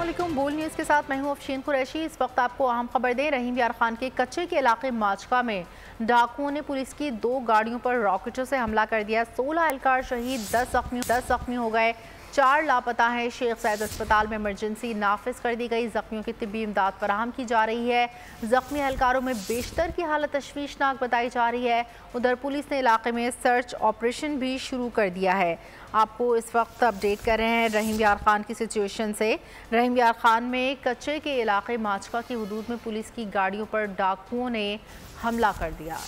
अस्सलामुअलैकुम। बोल न्यूज़ के साथ मैं हूं अफशीन कुरैशी। इस वक्त आपको अहम खबर दें। रहीम यार खान के कच्चे के इलाके माचका में डाकुओं ने पुलिस की 2 गाड़ियों पर रॉकेटों से हमला कर दिया। 16 एहलकार शहीद, 10 जख्मी हो गए, 4 लापता हैं। शेख ज़ायद अस्पताल में इमरजेंसी नाफिज कर दी गई। जख्मियों की तिब्बी इमदाद फराहम की जा रही है। जख्मी एहलकारों में बेशतर की हालत तशवीशनाक बताई जा रही है। उधर पुलिस ने इलाके में सर्च ऑपरेशन भी शुरू कर दिया है। आपको इस वक्त अपडेट कर रहे हैं रहीम यार खान की सिचुएशन से। रहीम यार खान में कच्चे के इलाके माचका की हदूद में पुलिस की गाड़ियों पर डाकुओं ने हमला कर दिया।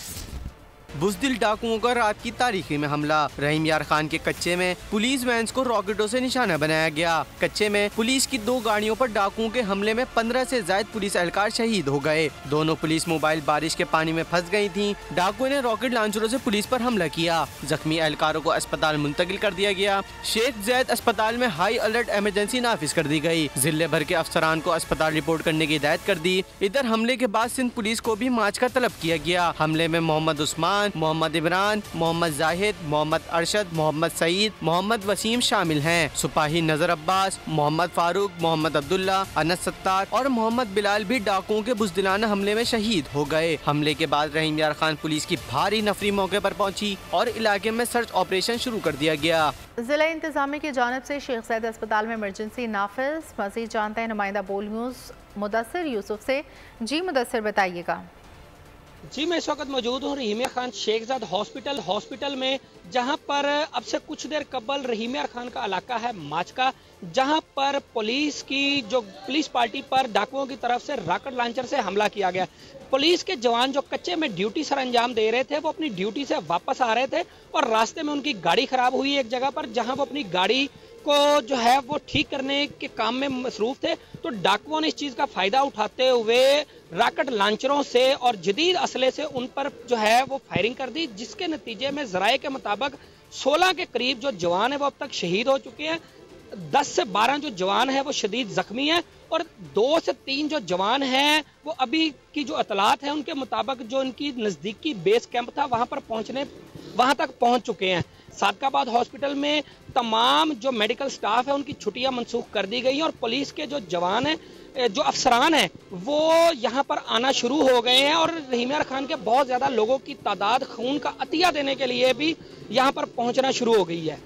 बुज़दिल डाकुओं का रात की तारीखी में हमला। रहीम यार खान के कच्चे में पुलिस वैन को रॉकेटों से निशाना बनाया गया। कच्चे में पुलिस की 2 गाड़ियों पर डाकुओं के हमले में 15 से ज्यादा पुलिस एहलकार शहीद हो गए। दोनों पुलिस मोबाइल बारिश के पानी में फंस गई थीं। डाकुओं ने रॉकेट लॉन्चरों से पुलिस पर हमला किया। जख्मी एहलकारों को अस्पताल मुंतकिल कर दिया गया। शेख ज़ायद अस्पताल में हाई अलर्ट इमरजेंसी नाफिज कर दी गई। जिले भर के अफसरान को अस्पताल रिपोर्ट करने की हिदायत कर दी। इधर हमले के बाद सिंध पुलिस को भी मार्च का तलब किया गया। हमले में मोहम्मद उस्मान, मोहम्मद इमरान, मोहम्मद जाहिद, मोहम्मद अरशद, मोहम्मद सईद, मोहम्मद वसीम शामिल हैं। सिपाही नजर अब्बास, मोहम्मद फारूक, मोहम्मद अब्दुल्ला, अनस सत्तार और मोहम्मद बिलाल भी डाकुओं के बुज़दिलाना हमले में शहीद हो गए। हमले के बाद रहीम यार खान पुलिस की भारी नफरी मौके पर पहुंची और इलाके में सर्च ऑपरेशन शुरू कर दिया गया। जिला इंतजामिया की जानिब से शेख ज़ायद अस्पताल में इमरजेंसी नाफिज। मज़ीद जानते हैं नुमाइंदा बोल न्यूज़ मुदस्सिर यूसुफ से। जी मुदस्सिर, बताइएगा। जी, मैं इस वक्त मौजूद हूँ रहीम यार खान शेख ज़ायद हॉस्पिटल में, जहाँ पर अब से कुछ देर कबल रहीम यार खान का इलाका है माचका, जहाँ पर पुलिस पार्टी पर डाकुओं की तरफ से रॉकेट लॉन्चर से हमला किया गया। पुलिस के जवान जो कच्चे में ड्यूटी सर अंजाम दे रहे थे, वो अपनी ड्यूटी से वापस आ रहे थे और रास्ते में उनकी गाड़ी खराब हुई एक जगह पर, जहाँ वो अपनी गाड़ी को जो है वो ठीक करने के काम में मसरूफ थे। तो डाकुओं ने इस चीज़ का फायदा उठाते हुए रॉकेट लॉन्चरों से और जदीद असले से उन पर जो है वो फायरिंग कर दी, जिसके नतीजे में ज़राए के मुताबिक 16 के करीब जो जवान है वो अब तक शहीद हो चुके हैं। 10 से 12 जो जवान है वो शदीद जख्मी हैं और 2 से 3 जो जवान हैं वो अभी की जो इतलात है उनके मुताबिक जो इनकी नज़दीकी बेस कैंप था वहाँ तक पहुँच चुके हैं। सादकाबाद हॉस्पिटल में तमाम जो मेडिकल स्टाफ है उनकी छुट्टियां मनसूख कर दी गई हैं और पुलिस के जो जवान हैं, जो अफसरान हैं, वो यहाँ पर आना शुरू हो गए हैं और रहीम यार खान के बहुत ज़्यादा लोगों की तादाद खून का अतिया देने के लिए भी यहाँ पर पहुँचना शुरू हो गई है।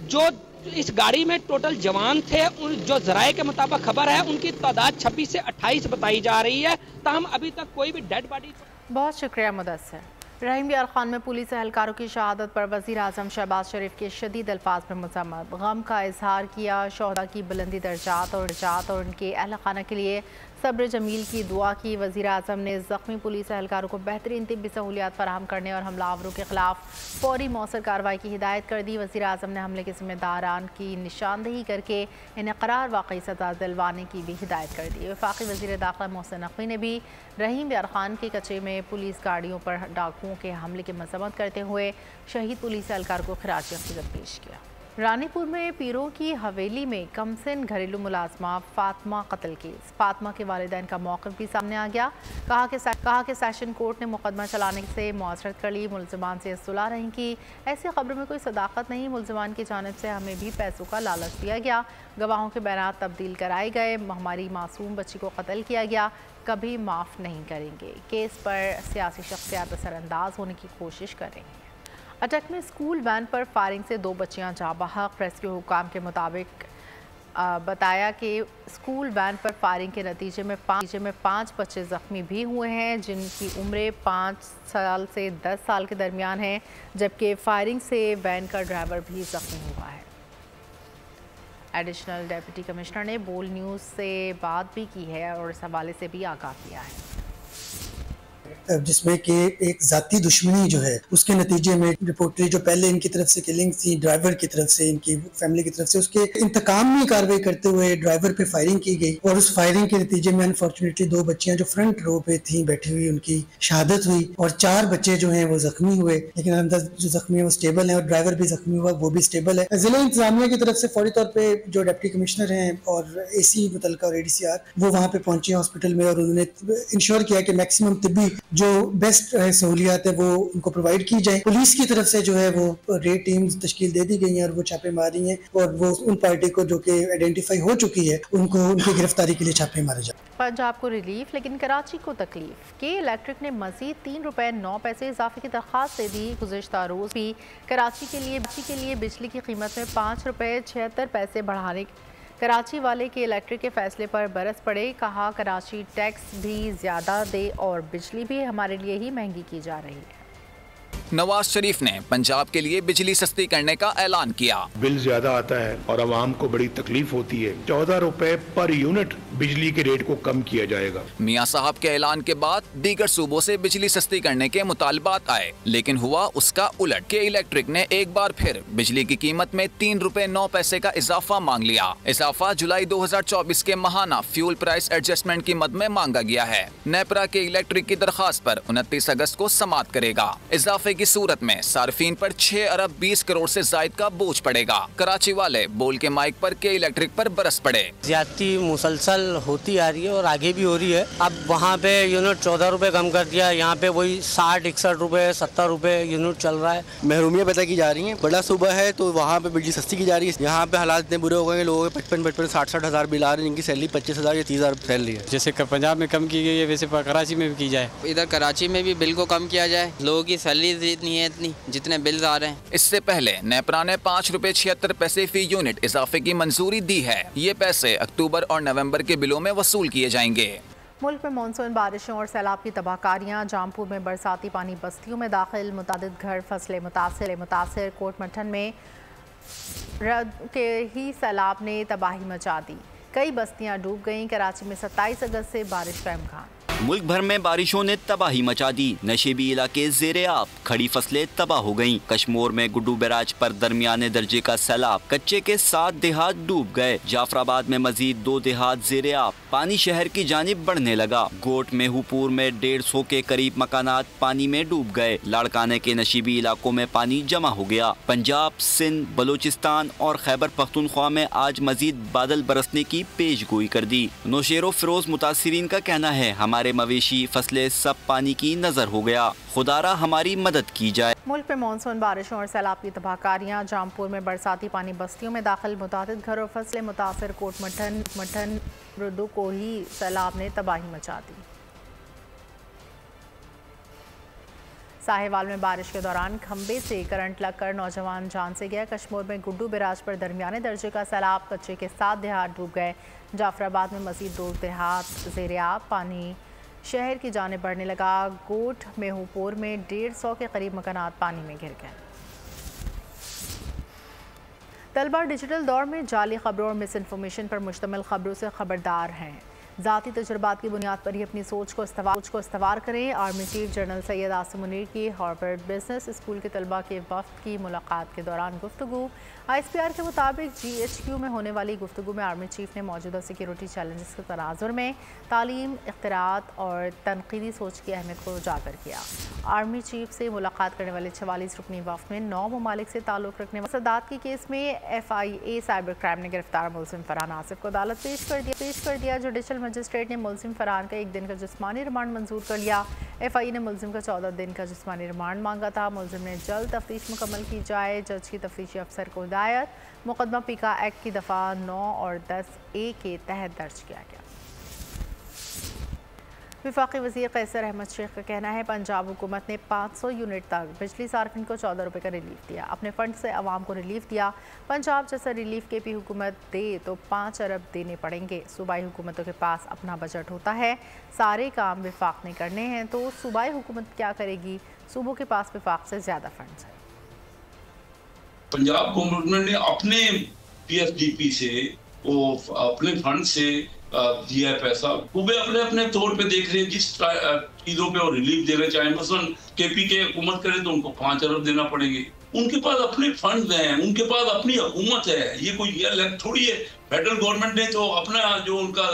जो इस गाड़ी में टोटल जवान थे, जो ज़राए के मुताबिक खबर है, उनकी तादाद 26 से 28 बताई जा रही है। ताहम अभी तक कोई भी डेड बॉडी। बहुत शुक्रिया मुदस्सिर। रहीम यार खान में पुलिस एहलकारों की शहादत पर वज़ीर आज़म शहबाज शरीफ के शदीद अल्फाज में मज़म्मत, गम का इजहार किया। शोहदा की बुलंदी दर्जात और उनके अहल खाना के लिए सब्र जमील की दुआ की। वज़ीर आज़म ने ज़ख्मी पुलिस एहलकारों को बेहतरीन तिब्बी सहूलियात फराहम करने और हमलावरों के खिलाफ फौरी मौसर कार्रवाई की हिदायत कर दी। वज़ीर आज़म ने हमले के ज़िम्मेदारान की निशानदही करके इन्हें करार वाकई सज़ा दिलवाने की भी हिदायत कर दी। वफाकी वज़ीर दाखिला मोहसिन नकवी ने भी रहीम यार खान के कच्चे में पुलिस गाड़ियों पर डाकुओं के हमले की मजम्मत करते हुए शहीद पुलिस एहलकार को खिराज अक़ीदत पेश किया। रानीपुर में पीरों की हवेली में कमसिन घरेलू मुलाजमा फातिमा कत्ल केस। फातिमा के वालिदैन का मौक़िफ़ भी सामने आ गया। कहा कि सेशन कोर्ट ने मुकदमा चलाने से मुआसरत कर ली, मुलजमान से सुलह नहीं की। ऐसी खबरों में कोई सदाकत नहीं, मुलजमान की जानिब से हमें भी पैसों का लालच दिया गया। गवाहों के बयान तब्दील कराए गए। हमारी मासूम बच्ची को कत्ल किया गया, कभी माफ़ नहीं करेंगे। केस पर सियासी शख्सियात असरअंदाज होने की कोशिश करेंगे। अटक में स्कूल वैन पर फायरिंग से 2 बच्चियां जाँ बहक। रेस्क्यू हुकाम के मुताबिक बताया कि स्कूल वैन पर फायरिंग के नतीजे में 5 बच्चे ज़ख्मी भी हुए हैं, जिनकी उम्रें 5 साल से 10 साल के दरमियान हैं, जबकि फायरिंग से वैन का ड्राइवर भी ज़ख्मी हुआ है। एडिशनल डिप्टी कमिश्नर ने बोल न्यूज़ से बात भी की है और इस हवाले से भी आगाह किया है, जिसमें कि एक जाती दुश्मनी जो है उसके नतीजे में रिपोर्टरी जो पहले इनकी तरफ से किलिंग थी, ड्राइवर की तरफ से, इनकी फैमिली की तरफ से, उसके इंतकाम में कार्रवाई करते हुए ड्राइवर पे फायरिंग की गई और उस फायरिंग के नतीजे में अनफॉर्चुनेटली 2 बच्चियां जो फ्रंट रो पे थी बैठी हुई, उनकी शहादत हुई और 4 बच्चे जो हैं वो जख्मी हुए। लेकिन अंदर जो जख्मी है वो स्टेबल है और ड्राइवर भी जख्मी हुआ, वो भी स्टेबल है। जिला इंतजामिया की तरफ से फौरी तौर पर जो डिप्टी कमिश्नर हैं और AC मुतलका और ADCR वो वहाँ पे पहुंचे हॉस्पिटल में और उन्होंने इंश्योर किया कि मैक्सिमम तिब्बी जो बेस्ट सहूलियात है वो उनको प्रोवाइड की जाए। पुलिस की तरफ से जो है वो रेड टीम्स तश्कील दे दी गई हैं और वो छापे मार रही हैं और वो उन पार्टी को जो कि आइडेंटिफाई हो चुकी है उनको उनकी गिरफ्तारी के लिए छापे मारे जाए। पंजाब को रिलीफ लेकिन कराची को तकलीफ। के इलेक्ट्रिक ने मजीद ₹3.09 इजाफे की दरख्वास्त दे दी। गुज़िश्ता रोज़ भी कराची के लिए बिजली की कीमत में ₹5.76 बढ़ाने कराची वाले के इलेक्ट्रिक के फैसले पर बरस पड़े। कहा कराची टैक्स भी ज़्यादा दे और बिजली भी हमारे लिए ही महंगी की जा रही है। नवाज शरीफ ने पंजाब के लिए बिजली सस्ती करने का ऐलान किया। बिल ज्यादा आता है और आवाम को बड़ी तकलीफ होती है। ₹14 पर यूनिट बिजली के रेट को कम किया जाएगा। मियां साहब के ऐलान के बाद दीगर सूबों से बिजली सस्ती करने के मुतालबात आए, लेकिन हुआ उसका उलट। के इलेक्ट्रिक ने एक बार फिर बिजली की कीमत में ₹3.09 का इजाफा मांग लिया। इजाफा जुलाई 2024 के माहाना फ्यूल प्राइस एडजस्टमेंट की मद में मांगा गया है। नेपरा के इलेक्ट्रिक की दरखास्त पर 29 अगस्त को समाअत करेगा। इजाफे की सूरत में सार्फिन पर 6 अरब 20 करोड़ से जायद का बोझ पड़ेगा। कराची वाले बोल के माइक पर के इलेक्ट्रिक पर बरस पड़े। ज्यादती मुसलसल होती आ रही है और आगे भी हो रही है। अब वहाँ पे यूनिट ₹14 कम कर दिया, यहाँ पे वही 60-61 रुपए 70 रुपए यूनिट चल रहा है। महरूमियाँ पैदा की जा रही है। बड़ा सूबा है तो वहाँ पे बिजली सस्ती की जा रही है। यहाँ पे हालात इतने बुरे हो गए, लोगों के 55-60 हज़ार बिल आ रहे हैं, जिनकी सैलरी 25,000 या 30,000 सैलरी है। जैसे पंजाब में कम की गई है वैसे कराची में भी की जाए। इधर कराची में भी बिल को कम किया जाए। लोगों की सैलरी इतनी है जितने बिल आ रहे हैं। इससे पहले नेपरा ने ₹5.76 फी यूनिट इजाफे की मंजूरी दी है। ये पैसे अक्टूबर और नवंबर के बिलों में वसूल किए जाएंगे। मुल्क में मानसून बारिशों और सैलाब की तबाहकारियाँ। जामपुर में बरसाती पानी बस्तियों में दाखिल, मुतादिद घर फसलें मुतासिर। कोटमठन में के ही सैलाब ने तबाही मचा दी, कई बस्तियाँ डूब गईं। कराची में 27 अगस्त से बारिश का इम्कान। मुल्क भर में बारिशों ने तबाही मचा दी। नशेबी इलाके ज़ेरे आब, खड़ी फसलें तबाह हो गईं। कश्मोर में गुड्डू बैराज पर दरमियाने दर्जे का सैलाब, कच्चे के 7 देहात डूब गए। जाफराबाद में मजीद 2 देहात ज़ेरे आब, पानी शहर की जानिब बढ़ने लगा। गोट मेहूपुर में 150 के करीब मकानात पानी में डूब गए। लाड़काने के नशीबी इलाकों में पानी जमा हो गया। पंजाब, सिंध, बलूचिस्तान और खैबर पख्तूनख्वा में आज मजीद बादल बरसने की पेशगोई कर दी। नौशेरो फिरोज मुतासिरीन का कहना है, हमारे मवेशी फसलें सब पानी की नजर हो गया, खुदारा हमारी मदद की जाए। मुल्क में मानसून बारिशों और सैलाब की तबाहकारियाँ। जामपुर में बरसाती पानी बस्तियों में दाखिल, मुतादिद घर और फसलें मुतासर। कोटमठन रुदू को ही सैलाब ने तबाही मचा दी। साहिवाल में बारिश के दौरान खंबे से करंट लगकर नौजवान जान से गया। कश्मीर में गुड्डू बैराज पर दरमियाने दर्जे का सैलाब, कच्चे के 7 देहात डूब गए। जाफराबाद में मजीद 2 देहात ज़ेरे आब, पानी शहर की जानिब बढ़ने लगा। गोट मेहूपुर में 150 के करीब मकानात पानी में घिर गए। तलबा डिजिटल दौर में जाली खबरों और मिस इन्फॉर्मेशन पर मुश्तमिल खबरों से खबरदार हैं। ज़ाती तजुर्बात की बुनियाद पर ही अपनी सोच को इस्तवार करें। Army chief general Syed Asim Munir की हार्वर्ड बिजनेस स्कूल के तलबा के वफ्द की मुलाकात के दौरान गुफ्तगू। ISPR के मुताबिक GHQ में होने वाली गुफ्तगू में आर्मी चीफ ने मौजूदा सिक्योरिटी चैलेंजेस के तनाजुर में तालीम, इख्तिरात और तनकीदी सोच की अहमियत को उजागर किया। आर्मी चीफ से मुलाकात करने वाले 44 रुकनी वफ्द में 9 ममालिक से ताल्लुक़ रखने वाले सदात के केस में FIA साइबर क्राइम ने गिरफ्तार मुलजिम फरहान आसिफ को अदालत पेश कर दिया। जुडिशल मजिस्ट्रेट ने मुलजिम फरहान का 1 दिन का जिस्मानी रिमांड मंजूर कर लिया। FIA ने मुलजिम का 14 दिन का जिस्मानी रिमांड मांगा था। मुलजिम ने जल्द तफ्तीश मुकम्मल की जाए। जज की तफ्तीशी अफसर को हिदायत। मुकदमा पीका एक्ट की दफ़ा 9 और 10A के तहत दर्ज किया गया। वफाकी वज़ीर कैसर अहमद शेख का कहना है, पंजाब हुकूमत ने 500 यूनिट तक बिजली सार्फिन को ₹14 का रिलीफ दिया। अपने फंड से आवाम को रिलीफ दिया। पंजाब जैसा रिलीफ KP हुकूमत दे तो 5 अरब देने पड़ेंगे। सूबाई हुकूमतों के पास अपना बजट होता है, सारे काम विफाक ने करने हैं, तो सूबाई हुकूमत क्या करेगी? सूबों के पास विफाक से ज़्यादा फंड्स हैं। पंजाब गवर्नमेंट ने अपने PFDP से वो अपने फंड से दिया है पैसा। सूबे अपने अपने तौर पे देख रहे हैं जिस चीजों पे वो रिलीफ देना चाहे। मसलन KP के हुकूमत करे तो उनको 5 अरब देना पड़ेंगे। उनके पास अपने फंड हैं, उनके पास अपनी हुकूमत है। ये कोई अलग थोड़ी है। फेडरल गवर्नमेंट ने तो अपना जो उनका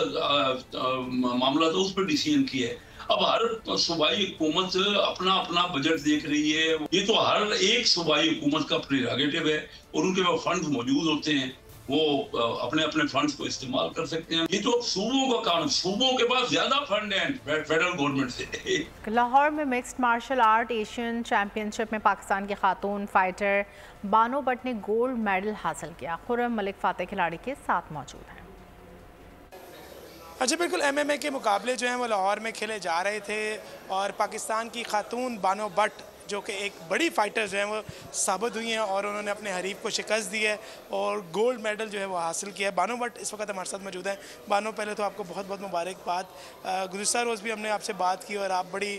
मामला था उस पर डिसीजन किया है। अब हर सूबाई हुकूमत अपना अपना बजट देख रही है। ये तो हर एक सूबाई हुकूमत का प्रेरोगेटिव है और उनके पास फंड मौजूद होते हैं। वो अपने अपने फंड्स को इस्तेमाल कर सकते हैं। ये तो सूबों का काम, सूबों के पास ज्यादा फंड है फेडरल गवर्नमेंट से। लाहौर में mixed martial art Asian championship में पाकिस्तान की खातून फाइटर बानो भट्ट ने गोल्ड मेडल हासिल किया। खुर्रम मलिक फातेह खिलाड़ी के साथ मौजूद हैं। अच्छा, बिल्कुल MMA के मुकाबले जो हैं वो लाहौर में खेले जा रहे थे और पाकिस्तान की खातून बानो भट्ट जो कि एक बड़ी फाइटर जो हैं वो साबित हुई हैं और उन्होंने अपने हरीफ को शिकस्त दी है और गोल्ड मेडल जो है वो हासिल किया है। बानो भट्ट इस वक्त हमारे साथ मौजूद हैं। बानो, पहले तो आपको बहुत बहुत मुबारकबाद। गुज़िश्ता रोज़ भी हमने आपसे बात की और आप बड़ी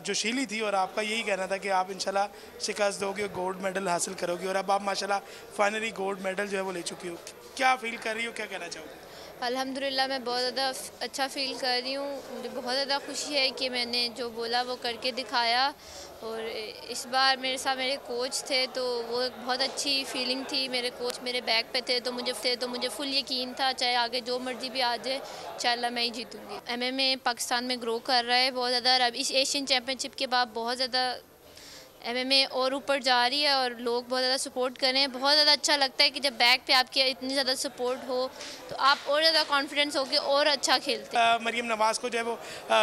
जोशीली थी और आपका यही कहना था कि आप इंशाल्लाह शिकस्त दोगे और गोल्ड मेडल हासिल करोगे और अब आप माशाल्लाह फाइनली गोल्ड मेडल जो है वो ले चुकी हो। क्या फ़ील कर रही हो, क्या कहना चाहोगे? अल्हम्दुलिल्लाह मैं बहुत ज़्यादा अच्छा फ़ील कर रही हूँ। मुझे बहुत ज़्यादा खुशी है कि मैंने जो बोला वो करके दिखाया और इस बार मेरे साथ मेरे कोच थे तो वो बहुत अच्छी फीलिंग थी। मेरे कोच मेरे बैक पे थे तो मुझे फुल यकीन था चाहे आगे जो मर्जी भी आ जाए इंशाल्लाह मैं ही जीतूँगी। MMA पाकिस्तान में ग्रो कर रहा है बहुत ज़्यादा। अब इस एशियन चैम्पियनशिप के बाद बहुत ज़्यादा MMA और ऊपर जा रही है और लोग बहुत ज़्यादा सपोर्ट कर रहे हैं। बहुत ज़्यादा अच्छा लगता है कि जब बैक पे आपके इतनी ज़्यादा सपोर्ट हो तो आप और ज़्यादा कॉन्फिडेंस होकर और अच्छा खेलते हैं। मरियम नवाज़ को जो है वो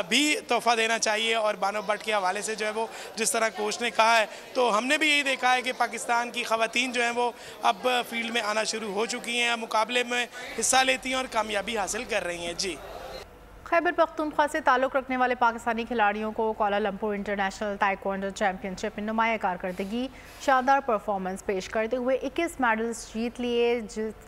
भी तोहफ़ा देना चाहिए और बानो भट्ट के हवाले से जो है वो जिस तरह कोच ने कहा है तो हमने भी यही देखा है कि पाकिस्तान की ख़वातीन जो हैं वो अब फील्ड में आना शुरू हो चुकी हैं, मुकाबले में हिस्सा लेती हैं और कामयाबी हासिल कर रही हैं। जी, खैबर पख्तूनख्वा से ताल्लुक़ रखने वाले पाकिस्तानी खिलाड़ियों को कोलालंपुर इंटरनेशनल ताइक्वांडो चैंपियनशिप में नुमाया कारकर्दगी शानदार परफॉर्मेंस पेश करते हुए 21 मेडल्स जीत लिए,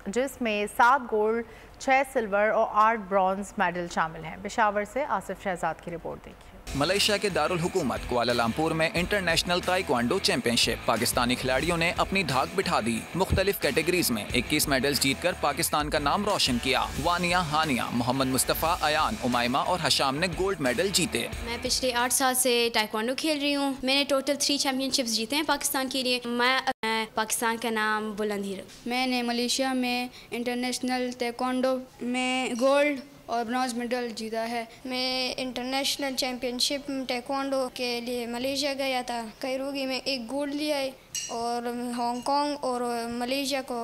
जिसमें 7 गोल्ड, 6 सिल्वर और 8 ब्रॉन्ज मेडल शामिल हैं। पेशावर से आसिफ शहजाद की रिपोर्ट देखिए। मलेशिया के दारुल हुकूमत कुआलालंपुर में इंटरनेशनल ताइक्वांडो चैंपियनशिप पाकिस्तानी खिलाड़ियों ने अपनी धाक बिठा दी। मुख्तलिफ कैटेगरीज में 21 मेडल्स जीतकर पाकिस्तान का नाम रोशन किया। वानिया, हानिया, मोहम्मद मुस्तफ़ा, अयान, उमाइमा और हशाम ने गोल्ड मेडल जीते। मैं पिछले 8 साल से ताइक्वांडो खेल रही हूँ। मैंने टोटल 3 चैंपियनशिप्स जीते हैं पाकिस्तान के लिए। मैं पाकिस्तान का नाम बुलंद ही रखूं। मैंने मलेशिया में इंटरनेशनल ताइक्वांडो में गोल्ड और ब्रॉन्ज मेडल जीता है। मैं इंटरनेशनल चैम्पियनशिप ताइक्वांडो के लिए मलेशिया गया था। कैरोगी में 1 गोल्ड लिया है और हांगकांग और मलेशिया को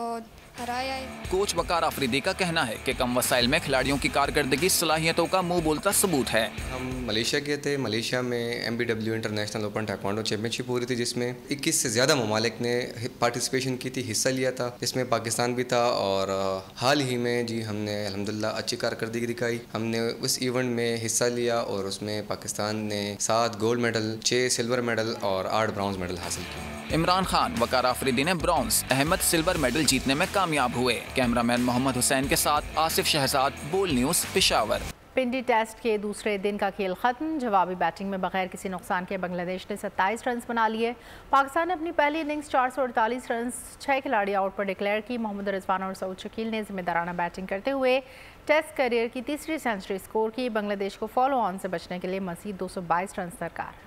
हराया है। कोच वकार आफरीदी का कहना है कि कम वसाइल में खिलाड़ियों की कारकर्दगी सलाहियतों का मुंह बोलता सबूत है। हम मलेशिया गए थे। मलेशिया में MBW international open taekwondo championship हो रही थी जिसमें 21 से ज़्यादा ममालिक ने पार्टिसिपेशन की थी, हिस्सा लिया था, जिसमें पाकिस्तान भी था। और हाल ही में जी हमने अल्हम्दुलिल्लाह अच्छी कारकर्दगी दिखाई। हमने उस इवेंट में हिस्सा लिया और उसमें पाकिस्तान ने 7 गोल्ड मेडल, 6 सिल्वर मेडल और 8 ब्रॉन्ज मेडल हासिल किए। इमरान खान, वकार आफरीदी ने ब्रॉन्ज, अहमद सिल्वर मेडल जीतने में कामयाब हुए। कैमरामैन मोहम्मद हुसैन के साथ आसिफ शहजाद, बोल न्यूज़, पेशावर। पिंडी टेस्ट के दूसरे दिन का खेल खत्म। जवाबी बैटिंग में बगैर किसी नुकसान के बांग्लादेश ने 27 रन बना लिए। पाकिस्तान ने अपनी पहली इनिंग्स 448 रन 6 खिलाड़ी आउट पर डिक्लेयर की। मोहम्मद रिजवान और सऊद शकील ने जिम्मेदाराना बैटिंग करते हुए टेस्ट करियर की तीसरी सेंचुरी स्कोर की। बांग्लादेश को फॉलो ऑन से बचने के लिए मजीद 222 रन दरकार है।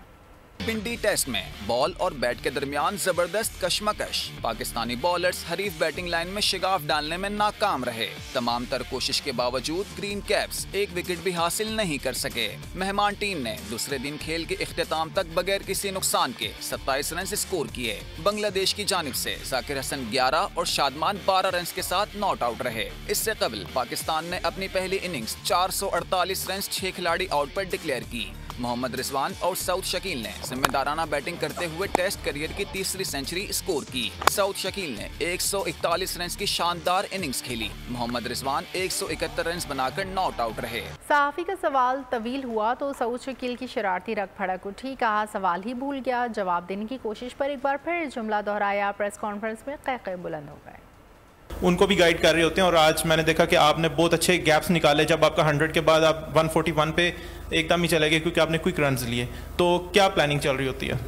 पिंडी टेस्ट में बॉल और बैट के दरमियान जबरदस्त कशमकश। पाकिस्तानी बॉलर्स हरीफ बैटिंग लाइन में शिगाफ डालने में नाकाम रहे। तमाम तर कोशिश के बावजूद ग्रीन कैप्स 1 विकेट भी हासिल नहीं कर सके। मेहमान टीम ने दूसरे दिन खेल के इख्तिताम तक बगैर किसी नुकसान के 27 रन स्कोर किए। बांग्लादेश की जानिब से जाकिर हसन 11 और शादमान 12 रन के साथ नॉट आउट रहे। इससे कबल पाकिस्तान ने अपनी पहली इनिंग्स 448 रन 6 खिलाड़ी आउट पर डिक्लेयर की। मोहम्मद रिजवान और सऊद शकील ने जिम्मेदाराना बैटिंग करते हुए टेस्ट करियर की तीसरी सेंचुरी स्कोर की। सऊद शकील ने 141 रन की शानदार इनिंग्स खेली। मोहम्मद रिजवान 171 रन बनाकर नॉट आउट रहे। सहाफी का सवाल तवील हुआ तो सऊद शकील की शरारती रग फड़क उठी। कहा सवाल ही भूल गया। जवाब देने की कोशिश पर एक बार फिर जुमला दोहराया। प्रेस कॉन्फ्रेंस में क़हक़हे बुलंद हो गए। उनको भी गाइड कर रहे होते हैं और आज मैंने देखा कि आपने बहुत अच्छे गैप्स निकाले। जब आपका 100 के बाद आप 141 पे एकदम ही चले गए क्योंकि आपने क्विक रन्स लिए, तो क्या प्लानिंग चल रही होती है?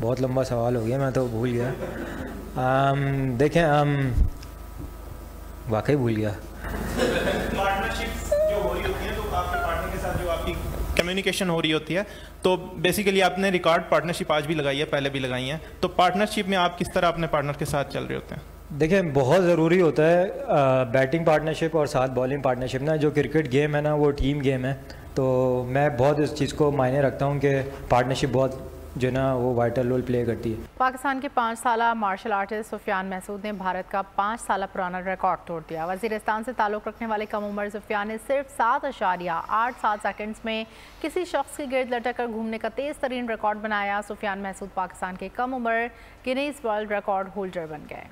बहुत लंबा सवाल हो गया, मैं तो भूल गया। देखें, वाकई भूल गया। पार्टनरशिप जो हो रही होती है, तो आपके पार्टनर के साथ जो आपकी कम्युनिकेशन हो रही होती है, तो बेसिकली आपने रिकॉर्ड पार्टनरशिप आज भी लगाई है, पहले भी लगाई है, तो पार्टनरशिप में आप किस तरह अपने पार्टनर के साथ चल रहे होते हैं? देखें, बहुत ज़रूरी होता है बैटिंग पार्टनरशिप और साथ बॉलिंग पार्टनरशिप ना। जो क्रिकेट गेम है ना, वो टीम गेम है, तो मैं बहुत इस चीज़ को मायने रखता हूँ कि पार्टनरशिप बहुत जो ना वो वाइटल रोल प्ले करती है। पाकिस्तान के 5 साला मार्शल आर्टिस्ट सुफियान महसूद ने भारत का 5 साला पुराना रिकॉर्ड तोड़ दिया। वजीरिस्तान से ताल्लुक़ रखने वाले कम उम्र सुफियान ने सिर्फ 7.87 सेकंड्स में किसी शख्स के गिर्द लटक कर घूमने का तेज़ तरीन रिकॉर्ड बनाया। सुफियान महसूद पाकिस्तान के कम उम्र गिनीज वर्ल्ड रिकॉर्ड होल्डर बन गए।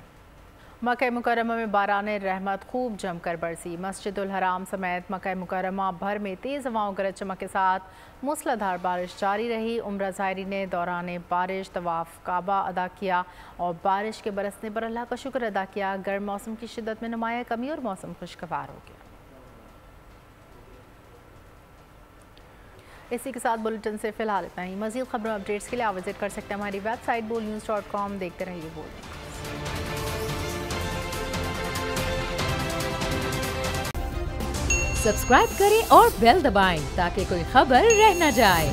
मक्का मुकर्रमा में बारान रहमत खूब जमकर बरसी। मस्जिदुल हराम समेत मक्का मुकर्रमा भर में तेज़ हवाओं गरज चमक के साथ मूसलाधार बारिश जारी रही। उम्रा ज़ायरीन ने दौरान बारिश तवाफ़ काबा अदा किया और बारिश के बरसने पर अल्लाह का शुक्र अदा किया। गर्म मौसम की शिद्दत में नुमाया कमी और मौसम खुशगवार हो गया। इसी के साथ बुलेटिन से फिलहाल इतना ही। मज़ीद खबरों अपडेट्स के लिए आप विजिट कर सकते हैं हमारी वेबसाइट bolnews.com। देखते रहिए बोल। सब्सक्राइब करें और बेल दबाएं ताकि कोई खबर रह न जाए।